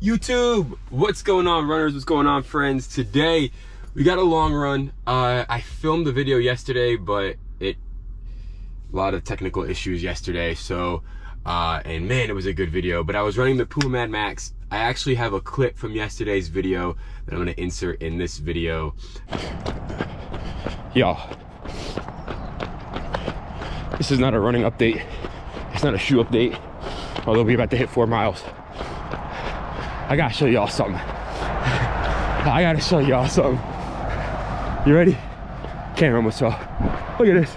YouTube, what's going on, runners? What's going on, friends? Today we got a long run. I filmed the video yesterday, but a lot of technical issues yesterday, so and man, it was a good video. But I was running the Puma Mad Max. I actually have a clip from yesterday's video that I'm going to insert in this video. Y'all, this is not a running update. It's not a shoe update, although we're about to hit 4 miles. I gotta show y'all something. I gotta show y'all something. You ready? Camera almost fell. Look at this.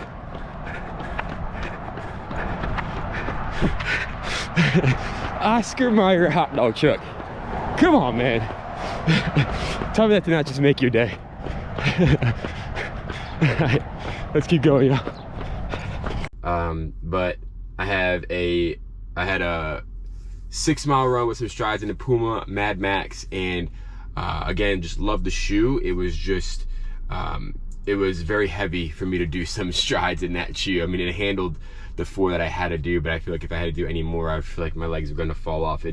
Oscar Mayer hot dog truck. Come on, man. Tell me that did not just make your day. Alright, let's keep going, y'all. But I had a 6 mile run with some strides in the Puma Mad Max, and again, just love the shoe. It was just it was very heavy for me to do some strides in that shoe. I mean, it handled the 4 that I had to do, but I feel like if I had to do any more, I feel like my legs are going to fall off.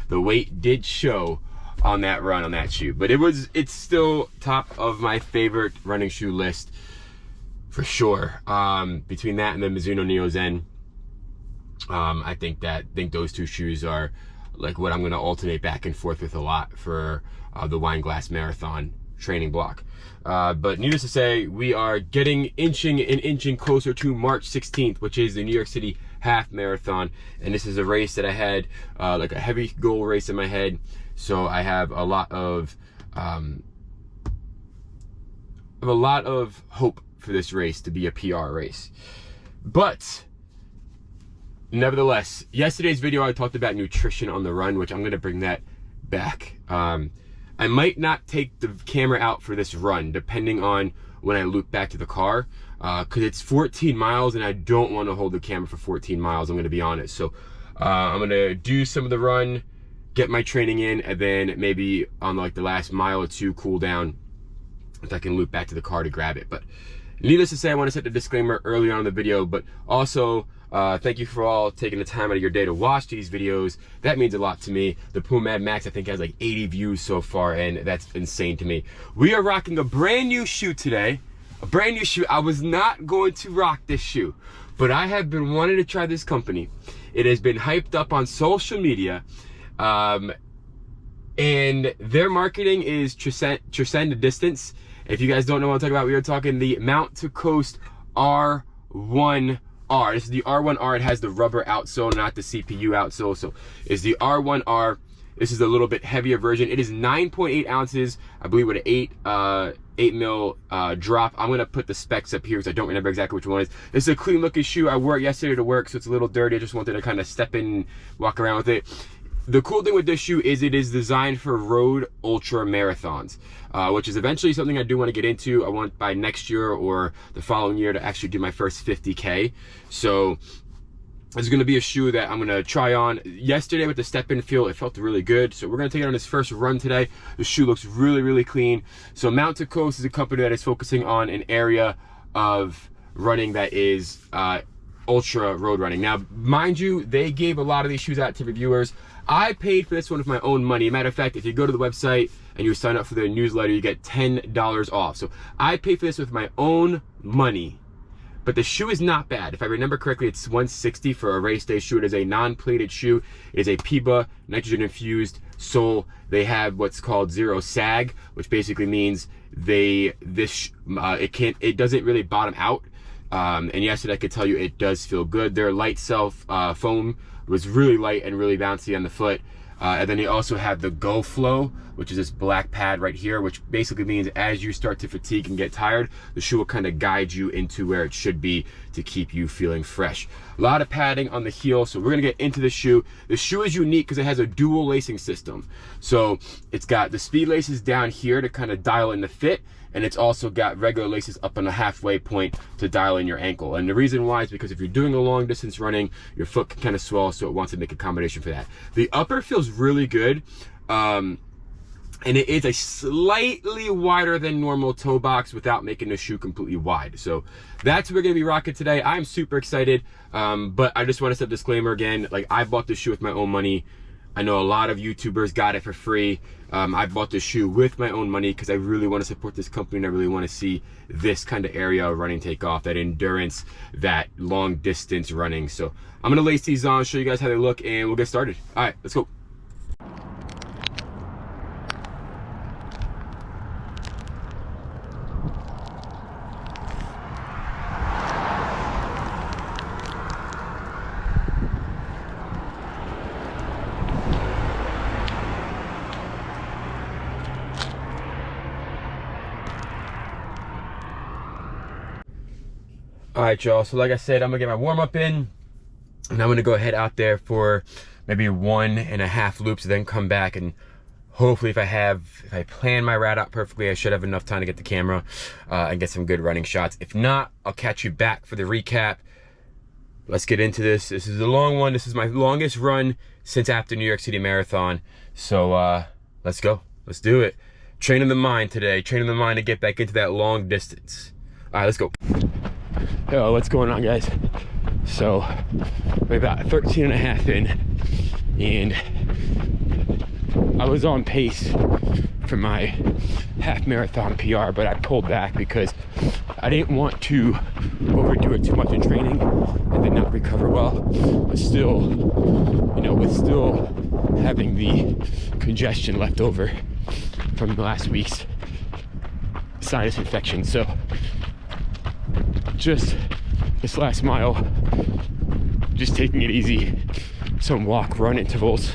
The weight did show on that run on that shoe, but it's still top of my favorite running shoe list for sure. Between that and the Mizuno Neo Zen, I think those two shoes are like what I'm going to alternate back and forth with a lot for the Wine Glass Marathon training block. But needless to say, we are inching closer to March 16th, which is the New York City Half Marathon. And this is a race that I had like a heavy goal race in my head. So I have a lot of hope for this race to be a PR race. But nevertheless, yesterday's video I talked about nutrition on the run, which I'm gonna bring that back. I might not take the camera out for this run, depending on when I loop back to the car, because it's 14 miles and I don't want to hold the camera for 14 miles, I'm gonna be honest. So I'm gonna do some of the run, get my training in, and then maybe on like the last mile or two cool down if I can loop back to the car to grab it. But needless to say, I want to set the disclaimer early on in the video, but also thank you for all taking the time out of your day to watch these videos. That means a lot to me. The Puma Mad Max, I think, has like 80 views so far, and that's insane to me. We are rocking a brand new shoe today. A brand new shoe. I was not going to rock this shoe, but I have been wanting to try this company. It has been hyped up on social media, and their marketing is transcend the distance. If you guys don't know what I'm talking about, we are talking the Coast R1R. This is the R1R. It has the rubber outsole, not the CPU outsole. So it's the R1R. This is a little bit heavier version. It is 9.8 ounces, I believe, with an 8 mil drop. I'm gonna put the specs up here because I don't remember exactly which one it is. This is a clean looking shoe. I wore it yesterday to work, so it's a little dirty. I just wanted to kind of step in and walk around with it. The cool thing with this shoe is it is designed for road ultra marathons, which is eventually something I do want to get into. I want by next year or the following year to actually do my first 50K. So this is going to be a shoe that I'm going to try on. Yesterday with the step-in feel, it felt really good. So we're going to take it on this first run today. The shoe looks really, really clean. So Mountain Coast is a company that is focusing on an area of running that is ultra road running. Now, mind you, they gave a lot of these shoes out to reviewers. I paid for this one with my own money. Matter of fact, if you go to the website and you sign up for their newsletter, you get $10 off. So I paid for this with my own money. But the shoe is not bad. If I remember correctly, it's $160 for a race day shoe. It is a non-plated shoe. It is a PIBA nitrogen infused sole. They have what's called zero sag, which basically means it doesn't really bottom out. And yesterday I could tell you it does feel good. Their light self foam was really light and really bouncy on the foot. And then they also have the Go Flow, which is this black pad right here, which basically means as you start to fatigue and get tired, the shoe will kind of guide you into where it should be to keep you feeling fresh. A lot of padding on the heel, so we're gonna get into the shoe. The shoe is unique because it has a dual lacing system. So it's got the speed laces down here to kind of dial in the fit, and it's also got regular laces up on the halfway point to dial in your ankle. And the reason why is because if you're doing a long distance running, your foot can kind of swell, so it wants to make a combination for that. The upper feels really good. And it is a slightly wider than normal toe box without making the shoe completely wide. So that's what we're gonna be rocking today. I'm super excited, but I just want to set a disclaimer again. Like, I bought this shoe with my own money. I know a lot of YouTubers got it for free. I bought this shoe with my own money because I really want to support this company, and I really want to see this kind of area of running take off, that endurance, that long distance running. So I'm gonna lace these on, show you guys how they look, and we'll get started. All right, let's go. All right, y'all, so like I said, I'm gonna get my warm-up in, and I'm gonna go ahead out there for maybe 1.5 loops, then come back, and hopefully if I plan my route out perfectly, I should have enough time to get the camera and get some good running shots. If not, I'll catch you back for the recap. Let's get into this. This is a long one. This is my longest run since after New York City Marathon. So let's go, let's do it. Training the mind today, training the mind to get back into that long distance. All right, let's go. Yo, what's going on, guys? So we're about 13.5 in, and I was on pace for my half marathon PR, but I pulled back because I didn't want to overdo it too much in training and then not recover well, but still, you know, with still having the congestion left over from last week's sinus infection. So just this last mile, just taking it easy, some walk, run intervals,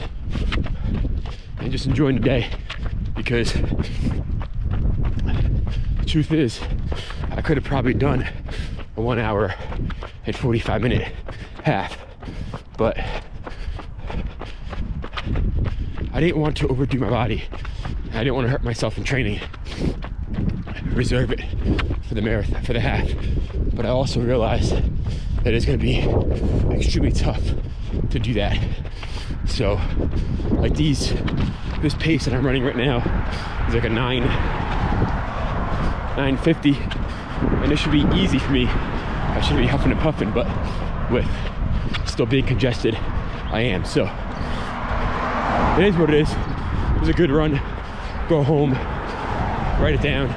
and just enjoying the day, because the truth is I could have probably done a 1 hour and 45-minute half, but I didn't want to overdo my body. I didn't want to hurt myself in training, reserve it for the marathon, for the half. But I also realized that it's going to be extremely tough to do that. So like this pace that I'm running right now is like a 9:50, and this should be easy for me. I shouldn't be huffing and puffing, but with still being congested, I am. So it is what it is. It was a good run. Go home, write it down.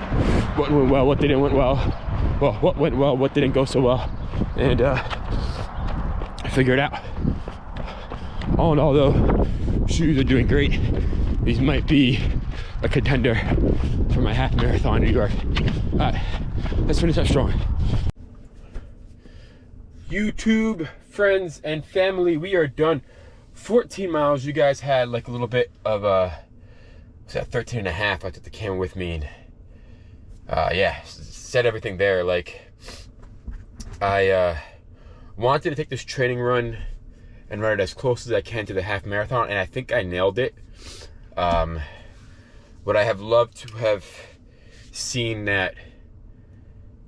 What went well, what didn't went well. Well, what went well, what didn't go so well, and figure it out. All in all, though, shoes are doing great. These might be a contender for my half marathon in New York. All right, let's finish up strong. YouTube friends and family, we are done. 14 miles. You guys had like a little bit of what's that, 13.5. I took the camera with me, and yeah, said everything there. Like, I wanted to take this training run and run it as close as I can to the half marathon, and I think I nailed it. Would I have loved to have seen that,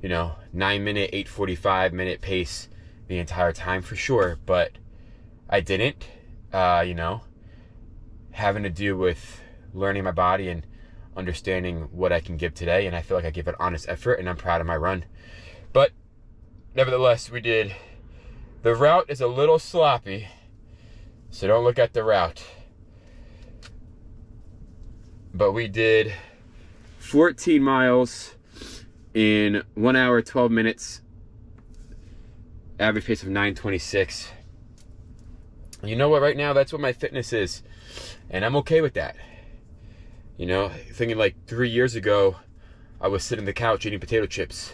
you know, 9-minute, 8:45-minute pace the entire time? For sure, but I didn't. You know, having to do with learning my body and understanding what I can give today, and I feel like I gave an honest effort, and I'm proud of my run. But nevertheless, we did. The route is a little sloppy, so don't look at the route. But we did 14 miles in 1 hour, 12 minutes, average pace of 9:26. You know what, right now, that's what my fitness is, and I'm okay with that. You know, thinking like 3 years ago, I was sitting on the couch eating potato chips.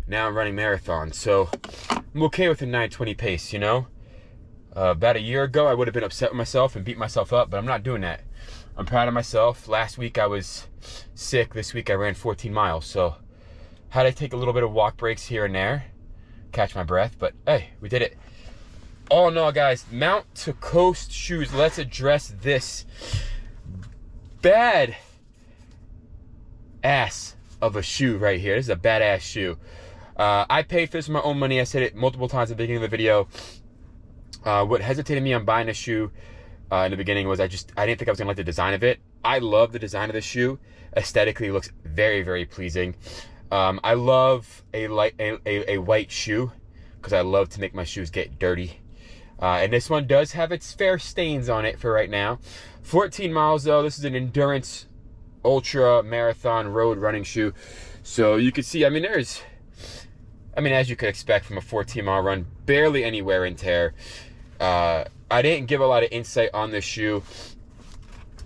Now I'm running marathons, so I'm okay with a 9:20 pace, you know? About a year ago, I would have been upset with myself and beat myself up, but I'm not doing that. I'm proud of myself. Last week I was sick. This week I ran 14 miles, so had to take a little bit of walk breaks here and there, catch my breath, but hey, we did it. All in all, guys, Mount to Coast shoes. Let's address this bad ass of a shoe right here. This is a badass shoe. I paid for this with my own money. I said it multiple times at the beginning of the video. What hesitated me on buying a shoe in the beginning was I didn't think I was gonna like the design of it. I love the design of the shoe. Aesthetically, it looks very, very pleasing. I love a white shoe because I love to make my shoes get dirty. And this one does have its fair stains on it for right now. 14 miles though. This is an endurance ultra marathon road running shoe. So you can see, I mean, as you could expect from a 14-mile run, barely any wear and tear. I didn't give a lot of insight on this shoe.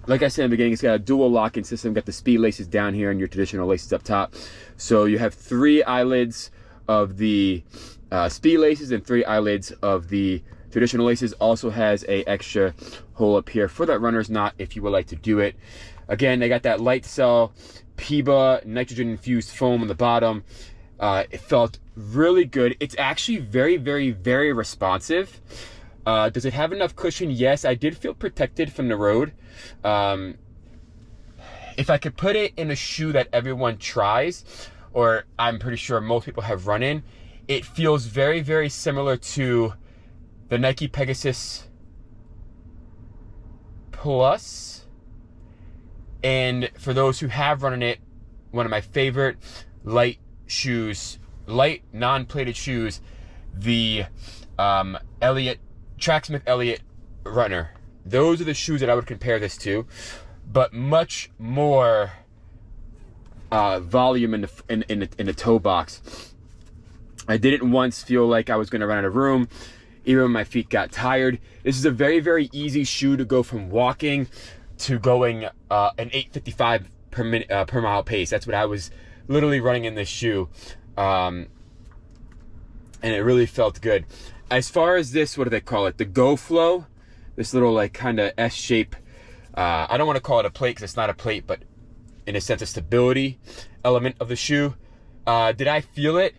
Like I said in the beginning, it's got a dual locking system. Got the speed laces down here and your traditional laces up top. So you have 3 eyelids of the speed laces and 3 eyelids of the traditional laces. Also has a extra hole up here for that runner's knot if you would like to do it. Again, they got that light cell PIBA nitrogen infused foam on the bottom. It felt really good. It's actually very, very, very responsive. Does it have enough cushion? Yes, I did feel protected from the road. If I could put it in a shoe that everyone tries, or I'm pretty sure most people have run in, it feels very, very similar to the Nike Pegasus Plus. And for those who have run in it, one of my favorite light shoes, light non-plated shoes, the Tracksmith Elliott Runner. Those are the shoes that I would compare this to, but much more volume in the toe box. I didn't once feel like I was going to run out of room, even when my feet got tired. This is a very, very easy shoe to go from walking to going an 8:55 per mile pace. That's what I was literally running in this shoe, and it really felt good. As far as this, what do they call it? The Go Flow, this little like kind of S shape. I don't want to call it a plate because it's not a plate, but in a sense, a stability element of the shoe. Did I feel it?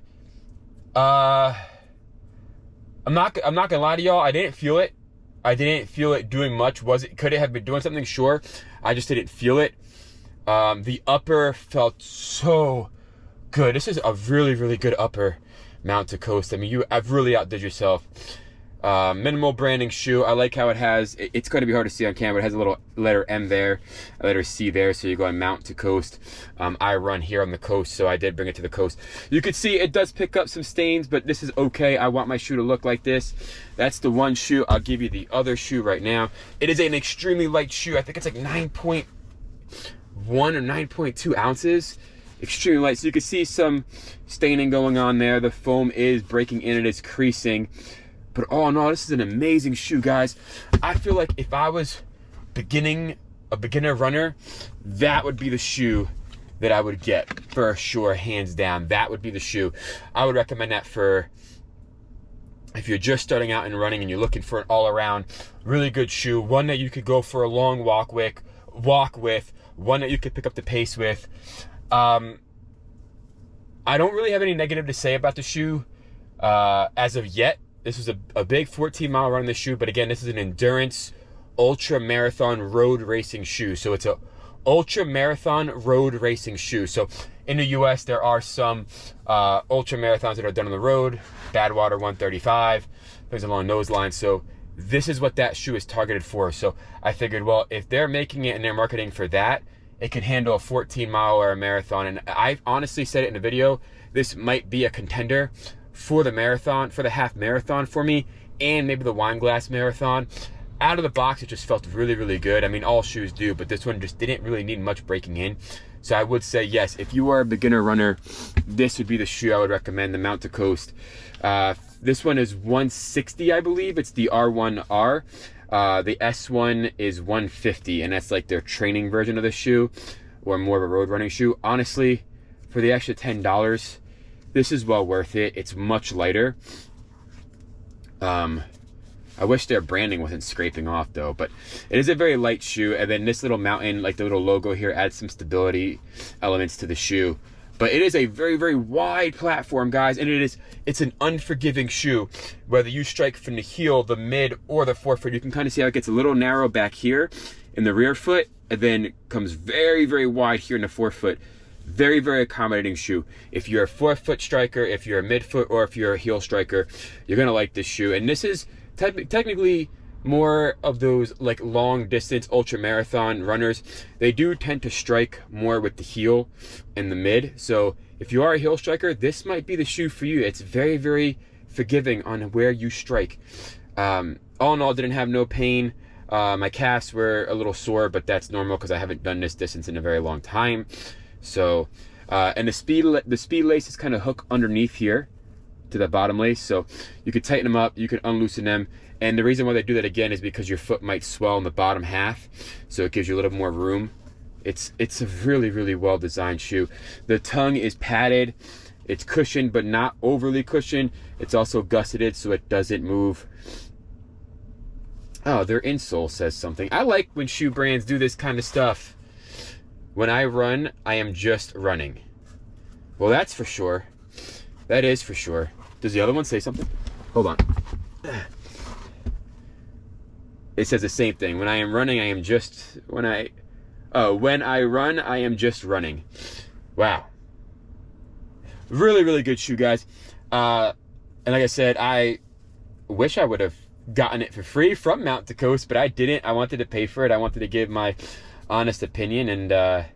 I'm not gonna lie to y'all. I didn't feel it. I didn't feel it doing much. Could it have been doing something? Sure. I just didn't feel it. The upper felt so good. This is a really, really good upper mount to Coast. I mean, I've really outdid yourself. Minimal branding shoe. I like how it has, it's going to be hard to see on camera, it has a little letter M there, a letter C there, so you go and mount to Coast. I run here on the coast, so I did bring it to the coast. You can see it does pick up some stains, but this is okay. I want my shoe to look like this. That's the one shoe. I'll give you the other shoe right now. It is an extremely light shoe. I think it's like 9.1 or 9.2 ounces. Extremely light, so you can see some staining going on there. The foam is breaking in, it is creasing, but all in all, this is an amazing shoe, guys. I feel like if I was a beginner runner, that would be the shoe that I would get for sure, hands down. That would be the shoe. I would recommend that for if you're just starting out in running and you're looking for an all-around really good shoe, one that you could go for a long walk with, one that you could pick up the pace with. I don't really have any negative to say about the shoe as of yet. This was a big 14-mile run in the shoe, but again, this is an endurance ultra marathon road racing shoe. So it's a ultra marathon road racing shoe. So in the US, there are some ultra marathons that are done on the road, Badwater 135, things along those lines. So this is what that shoe is targeted for. So I figured, well, if they're making it and they're marketing for that, it can handle a 14-mile or a marathon. And I honestly said it in the video, this might be a contender for the marathon, for the half marathon for me, and maybe the wine glass marathon. Out of the box, it just felt really, really good. I mean, all shoes do, but this one just didn't really need much breaking in. So I would say, yes, if you are a beginner runner, this would be the shoe I would recommend, the Mount to Coast. This one is $160, I believe. It's the R1R. The S1 is $150, and that's like their training version of the shoe, or more of a road running shoe. Honestly, for the extra $10, this is well worth it. It's much lighter. I wish their branding wasn't scraping off though, but it is a very light shoe. And then this little mountain, like the little logo here, adds some stability elements to the shoe. But it is a very, very wide platform, guys, and it's an unforgiving shoe. Whether you strike from the heel, the mid, or the forefoot, you can kind of see how it gets a little narrow back here in the rear foot, and then comes very, very wide here in the forefoot. Very, very accommodating shoe. If you're a forefoot striker, if you're a midfoot, or if you're a heel striker, you're gonna like this shoe. And this is technically more of those like long distance ultra marathon runners. They do tend to strike more with the heel and the mid. So if you are a heel striker, this might be the shoe for you. It's very, very forgiving on where you strike. All in all, didn't have no pain. My calves were a little sore, but that's normal because I haven't done this distance in a very long time. So, and the speed laces kind of hook underneath here to the bottom lace, so you could tighten them up, you can unloosen them. And the reason why they do that again is because your foot might swell in the bottom half, so it gives you a little more room. It's a really well designed shoe. The tongue is padded, it's cushioned but not overly cushioned. It's also gusseted so it doesn't move. Oh, their insole says something. I like when shoe brands do this kind of stuff. When I run, I am just running. Well, that's for sure. That is for sure. Does the other one say something? Hold on. It says the same thing. When I am running, I am just, when I run, I am just running. Wow. Really good shoe, guys. And like I said, I wish I would have gotten it for free from Mount to Coast, but I didn't. I wanted to pay for it. I wanted to give my honest opinion, and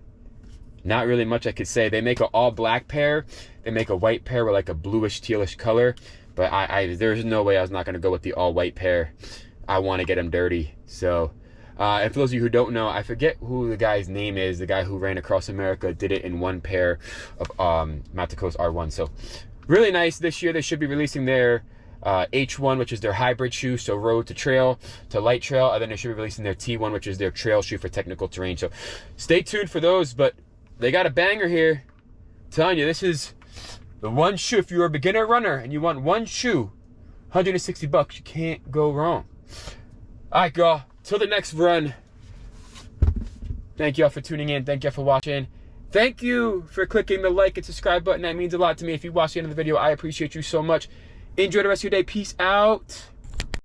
not really much I could say. They make an all black pair. They make a white pair with like a bluish tealish color, but there's no way I was not going to go with the all white pair. I want to get them dirty. So and for those of you who don't know, I forget who the guy's name is. The guy who ran across America did it in one pair of Mount to Coast R1. So really nice. This year they should be releasing their H1, which is their hybrid shoe, so road to trail to light trail, and then they should be releasing their T1, which is their trail shoe for technical terrain. So stay tuned for those, but they got a banger here. I'm telling you, this is the one shoe. If you're a beginner runner and you want one shoe, 160 bucks, you can't go wrong. All right, y'all, till the next run. Thank y'all for tuning in. Thank y'all for watching. Thank you for clicking the like and subscribe button. That means a lot to me. If you watch the end of the video, I appreciate you so much. Enjoy the rest of your day. Peace out.